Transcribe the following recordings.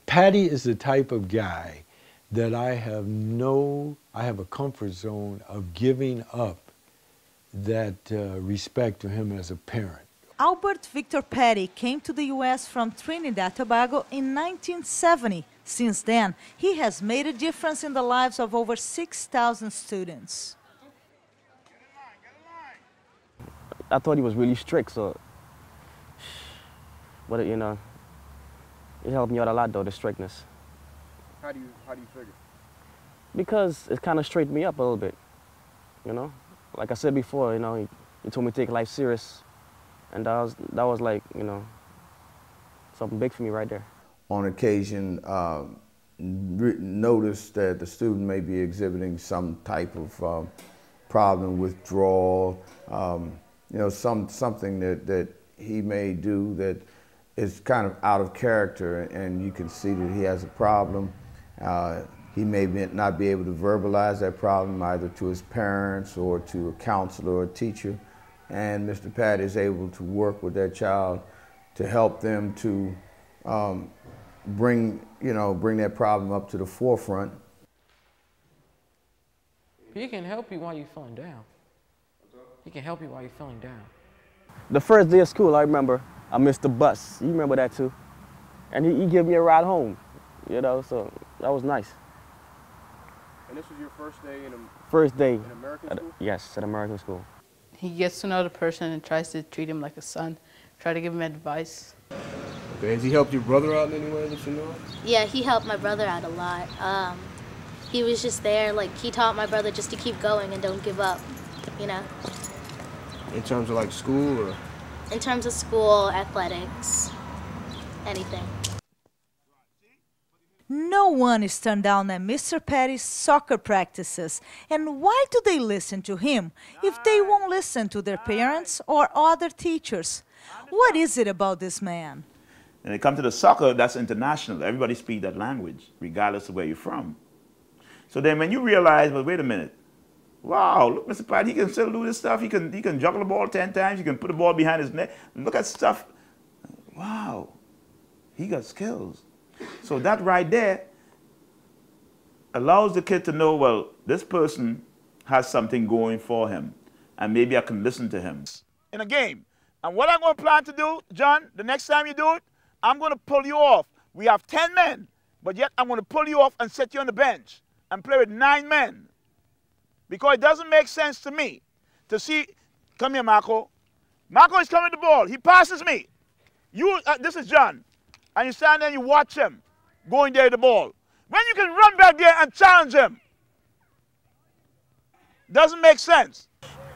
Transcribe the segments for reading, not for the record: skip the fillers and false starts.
Patty is the type of guy that I have a comfort zone of giving up that respect to him as a parent. Albert Victor Patty came to the U.S. from Trinidad Tobago in 1970. Since then, he has made a difference in the lives of over 6,000 students. I thought he was really strict, so, but you know, it helped me out a lot though, the strictness. How do you figure? Because it kind of straightened me up a little bit, you know? Like I said before, you know, he told me to take life serious, and that was like, you know, something big for me right there. On occasion, notice that the student may be exhibiting some type of problem, withdrawal, you know, something that he may do that is kind of out of character, and you can see that he has a problem. He may not be able to verbalize that problem either to his parents or to a counselor or a teacher, and Mr. Patty is able to work with that child to help them to bring that problem up to the forefront. He can help you while you're feeling down. He can help you while you're feeling down. The first day of school, I remember, I missed the bus. You remember that too? And he gave me a ride home, you know, so that was nice. And this was your first day in in American school? Yes, at American school. He gets to know the person and tries to treat him like a son, try to give him advice. Okay, has he helped your brother out in any way that you know? Yeah, he helped my brother out a lot. He was just there, like, he taught my brother just to keep going and don't give up, you know? In terms of like school or? In terms of school, athletics, anything. No one is turned down at Mr. Patty's soccer practices. And why do they listen to him if they won't listen to their parents or other teachers? What is it about this man? When it comes to the soccer, that's international. Everybody speaks that language, regardless of where you're from. So then when you realize, well, wait a minute, wow, look, Mr. Patty, he can still do this stuff. He can juggle the ball 10 times. He can put the ball behind his neck. Look at stuff. Wow, he got skills. So that right there allows the kid to know, well, this person has something going for him, and maybe I can listen to him. In a game. And what I'm going to plan to do, John, the next time you do it, I'm going to pull you off. We have 10 men, but yet I'm going to pull you off and set you on the bench and play with 9 men. Because it doesn't make sense to me to see, come here, Marco. Marco is coming to the ball. He passes me. This is John. And you stand there and you watch him going there to the ball. When you can run back there and challenge him, doesn't make sense.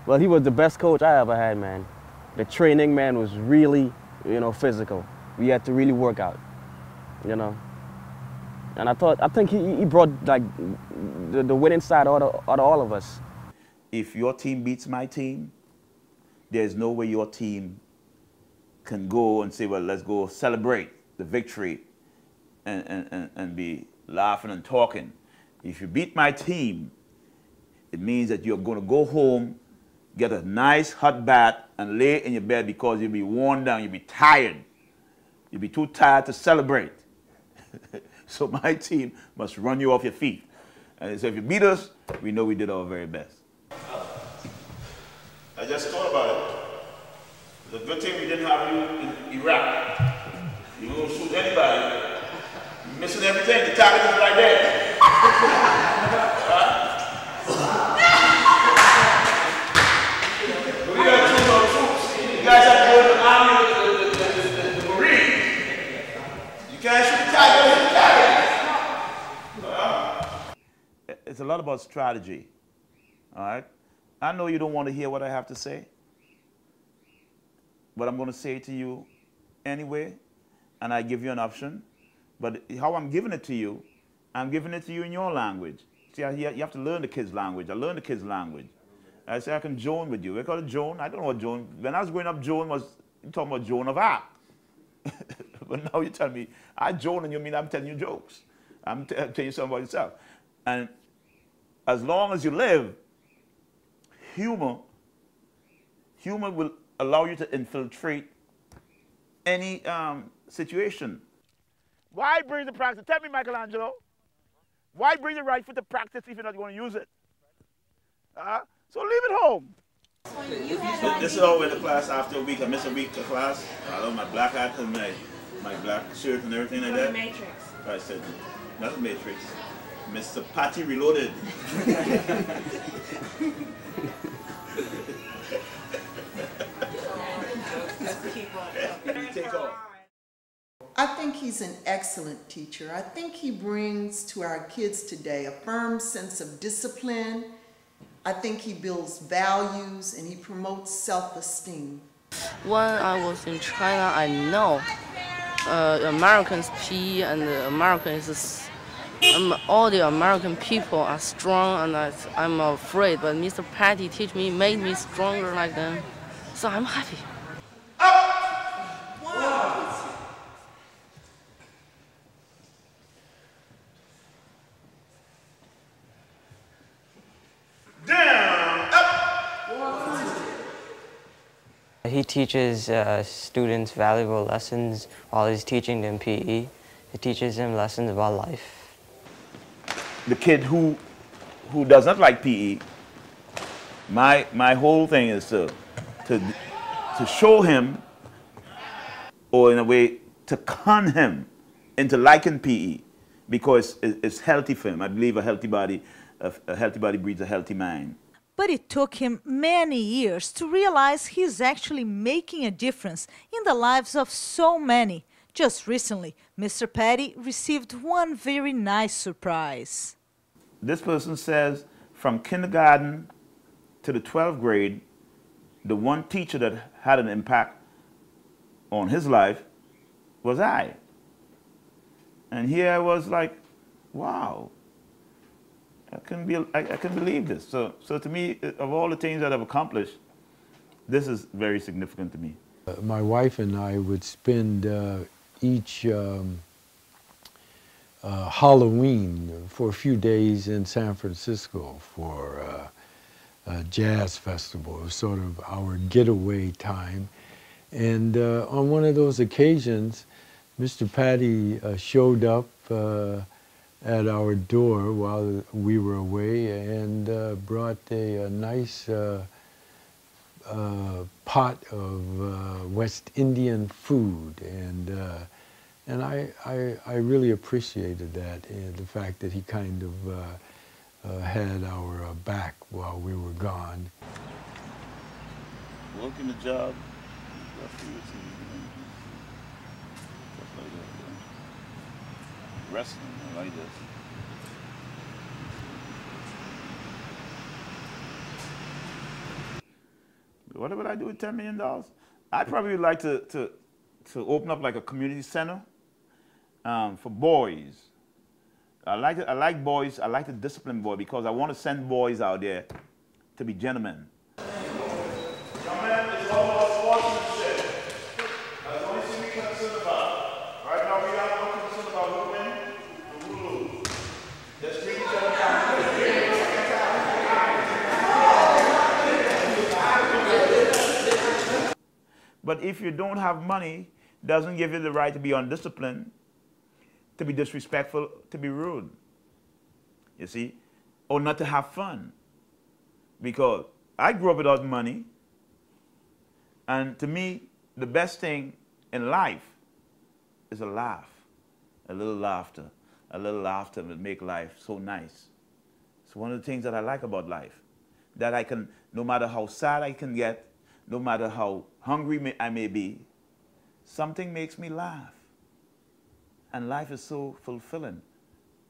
Well, he was the best coach I ever had, man. The training, man, was really, you know, physical. We had to really work out, you know. And I think he brought, like, the winning side out of all of us. If your team beats my team, there's no way your team can go and say, well, let's go celebrate the victory and be laughing and talking. If you beat my team, it means that you're going to go home, get a nice hot bath, and lay in your bed because you'll be worn down, you'll be tired. You'll be too tired to celebrate. So my team must run you off your feet. And so if you beat us, we know we did our very best. I just thought about it. It's a good thing we didn't have you in Iraq. You don't shoot anybody. You're missing everything. The target is right there. We got 2 more troops. You guys have to go to the army, the Marines. You can't shoot the target, hit the target. It's a lot about strategy. All right? I know you don't want to hear what I have to say, but I'm going to say it to you anyway, and I give you an option. But how I'm giving it to you, I'm giving it to you in your language. See, you have to learn the kids' language. I learned the kids' language. I say I can joan with you. We call it joan. I don't know what joan. When I was growing up, joan was, you're talking about Joan of Arc. But now you tell me, I joan and you mean I'm telling you jokes. I'm telling you something about yourself. And as long as you live, humor will allow you to infiltrate any situation. Why bring the practice? Tell me, Michelangelo. Why bring the right foot to practice if you're not going to use it? So leave it home. This is all in the class after a week. I miss a week to class. I love my black hat and my black shirt and everything like that. Matrix. I said, not the Matrix. Mr. Patty Reloaded. Take off. I think he's an excellent teacher. I think he brings to our kids today a firm sense of discipline. I think he builds values and he promotes self-esteem. When I was in China, I know Americans PE and Americans, all the American people are strong, and I'm afraid. But Mr. Patty teach me, made me stronger like them, so I'm happy. He teaches students valuable lessons while he's teaching them PE. He teaches them lessons about life. The kid who does not like PE, my whole thing is to show him, or in a way to con him into liking PE, because it's healthy for him. I believe a healthy body breeds a healthy mind. But it took him many years to realize he's actually making a difference in the lives of so many. Just recently, Mr. Patty received one very nice surprise. This person says from kindergarten to the 12th grade, the one teacher that had an impact on his life was I. And here I was like, wow. I couldn't believe this. So to me, of all the things that I've accomplished, this is very significant to me. My wife and I would spend each Halloween for a few days in San Francisco for a jazz festival. It was sort of our getaway time. And on one of those occasions, Mr. Patty showed up at our door while we were away and brought a nice pot of West Indian food, and I really appreciated that, the fact that he kind of had our back while we were gone. Working the job. Wrestling, I like this. What would I do with $10 million? I'd probably like to open up like a community center for boys. I like boys. I like to discipline boys because I want to send boys out there to be gentlemen. Gentlemen, it's all about sportsmanship. That's the only thing we're concerned about. Right now, we are not concerned about who win and who lose. Let's treat each other kindly. But if you don't have money, doesn't give you the right to be undisciplined, to be disrespectful, to be rude. You see? Or not to have fun. Because I grew up without money, and to me, the best thing in life is a laugh, a little laughter. A little laughter will make life so nice. It's one of the things that I like about life, that I can, no matter how sad I can get, no matter how hungry I may be, something makes me laugh. And life is so fulfilling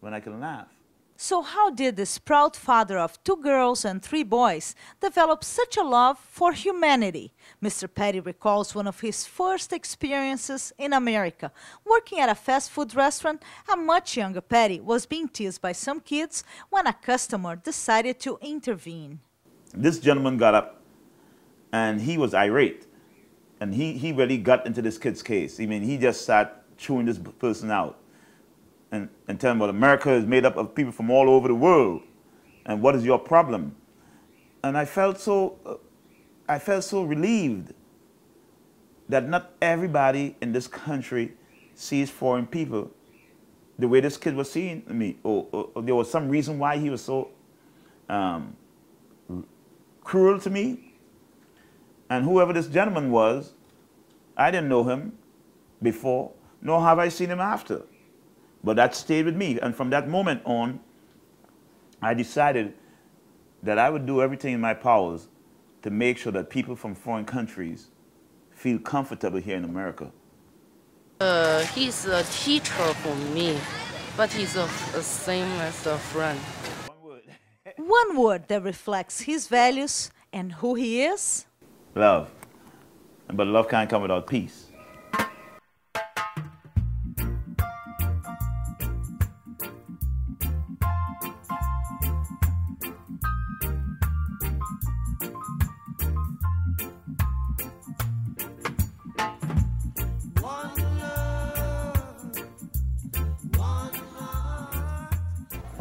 when I can laugh. So how did this proud father of 2 girls and 3 boys develop such a love for humanity? Mr. Patty recalls one of his first experiences in America. Working at a fast food restaurant, a much younger Patty was being teased by some kids when a customer decided to intervene. This gentleman got up and he was irate. And he really got into this kid's case. I mean, he just sat chewing this person out and telling him, well, America is made up of people from all over the world. And what is your problem? And I felt so relieved that not everybody in this country sees foreign people the way this kid was seeing me, or there was some reason why he was so cruel to me. And whoever this gentleman was, I didn't know him before, nor have I seen him after. But that stayed with me. And from that moment on, I decided that I would do everything in my powers to make sure that people from foreign countries feel comfortable here in America. He's a teacher for me, but he's the same as a friend. One word that reflects his values and who he is? Love. But love can't come without peace.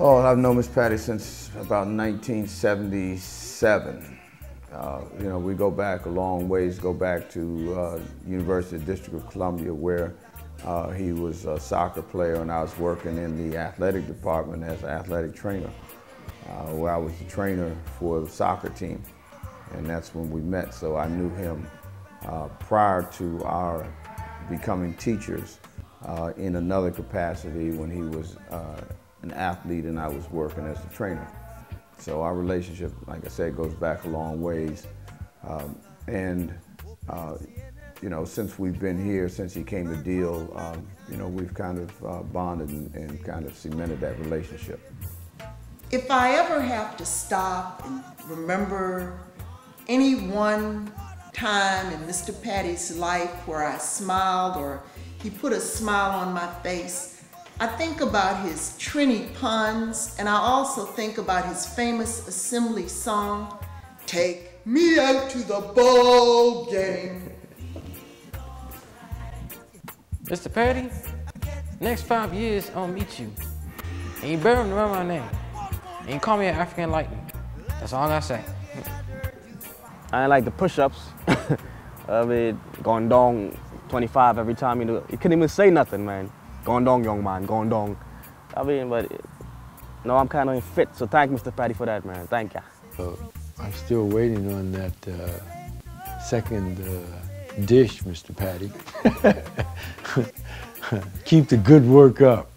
Oh, I've known Miss Patty since about 1977. You know, we go back a long ways, go back to University of District of Columbia, where he was a soccer player and I was working in the athletic department as an athletic trainer, where I was the trainer for the soccer team. And that's when we met, so I knew him prior to our becoming teachers in another capacity when he was an athlete and I was working as a trainer. So our relationship, like I said, goes back a long ways. You know, since we've been here, since he came to Deal, you know, we've kind of bonded and kind of cemented that relationship. If I ever have to stop and remember any one time in Mr. Patty's life where I smiled or he put a smile on my face, I think about his Trini puns, and I also think about his famous assembly song, "Take Me Out to the Ball Game." Mr. Patty, next 5 years I'll meet you. And you better remember my name. And you call me an African Lightning. That's all I gotta say. I ain't like the push-ups. I mean, going down 25 every time you do it. You couldn't even say nothing, man. Going down, young man, going down. I mean, but no, I'm kind of fit, so thank Mr. Patty for that, man. Thank ya. I'm still waiting on that second dish, Mr. Patty. Keep the good work up.